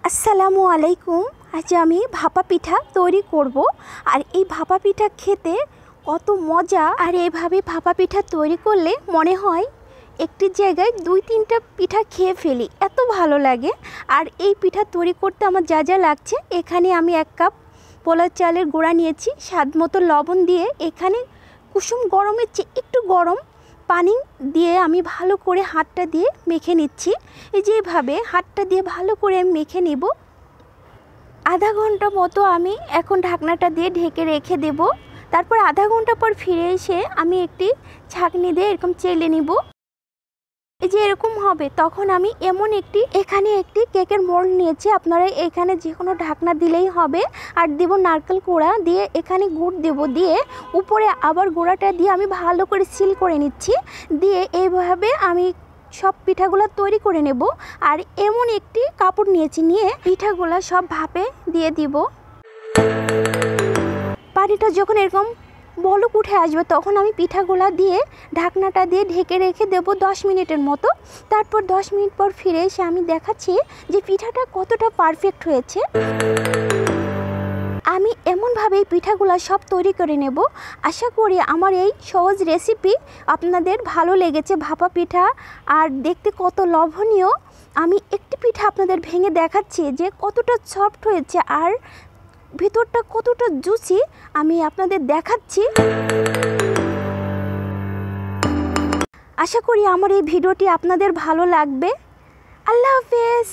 আসসালামু আলাইকুম। আজ আমি ভাপা পিঠা তৈরি করব। আর এই ভাপা পিঠা খেতে কত মজা। আর এইভাবে ভাপা পিঠা তৈরি করলে মনে হয় একটি জায়গায় 2-3টা পিঠা খেয়ে ফেলি, এত ভালো লাগে। আর এই পিঠা তৈরি করতে আমার যা যা লাগছে, এখানে আমি 1 কাপ পোলার চালের গুঁড়া নিয়েছি, স্বাদ মতো লবণ দিয়ে এখানে কুসুম গরমের চেয়ে একটু গরম পানি দিয়ে আমি ভালো করে হাতটা দিয়ে মেখে নিচ্ছি। এই যে এভাবে হাতটা দিয়ে ভালো করে মেখে নেব। আধা ঘন্টা মতো আমি এখন ঢাকনাটা দিয়ে ঢেকে রেখে দেব। তারপর আধা ঘন্টা পর ফিরে এসে আমি একটি ছাঁকনি দিয়ে এরকম চেলে নিব। এই যে এরকম হবে, তখন আমি এখানে একটি কেকের মোল্ড নিয়েছি। আপনারা এখানে যে কোনো ঢাকনা দিলেই হবে। আর দেব নারকেল কোড়া, দিয়ে এখানে গুড় দেব, দিয়ে উপরে আবার গুঁড়াটা দিয়ে আমি ভালো করে সিল করে নিচ্ছি। দিয়ে এইভাবে আমি সব পিঠাগুলো তৈরি করে নেব। আর এমন একটি কাপড় নিয়েছি, নিয়ে পিঠাগুলো সব ভাপে দিয়ে দিব। পানিটা যখন এরকম বলক উঠে আসবে, তখন আমি পিঠাগুলা দিয়ে ঢাকনাটা দিয়ে ঢেকে রেখে দেব 10 মিনিটের মতো। তারপর 10 মিনিট পর ফিরে এসে আমি দেখাচ্ছি যে পিঠাটা কতটা পারফেক্ট হয়েছে। আমি এমনভাবেই পিঠাগুলা সব তৈরি করে নেব। আশা করি আমার এই সহজ রেসিপি আপনাদের ভালো লেগেছে। ভাপা পিঠা আর দেখতে কত লোভনীয়। আমি একটি পিঠা আপনাদের ভেঙে দেখাচ্ছি যে কতটা সফট হয়েছে আর ভিতরটা কতটা জুসি আমি আপনাদের দেখাচ্ছি। আশা করি আমার এই ভিডিওটি আপনাদের ভালো লাগবে। আল্লাহ হাফেজ।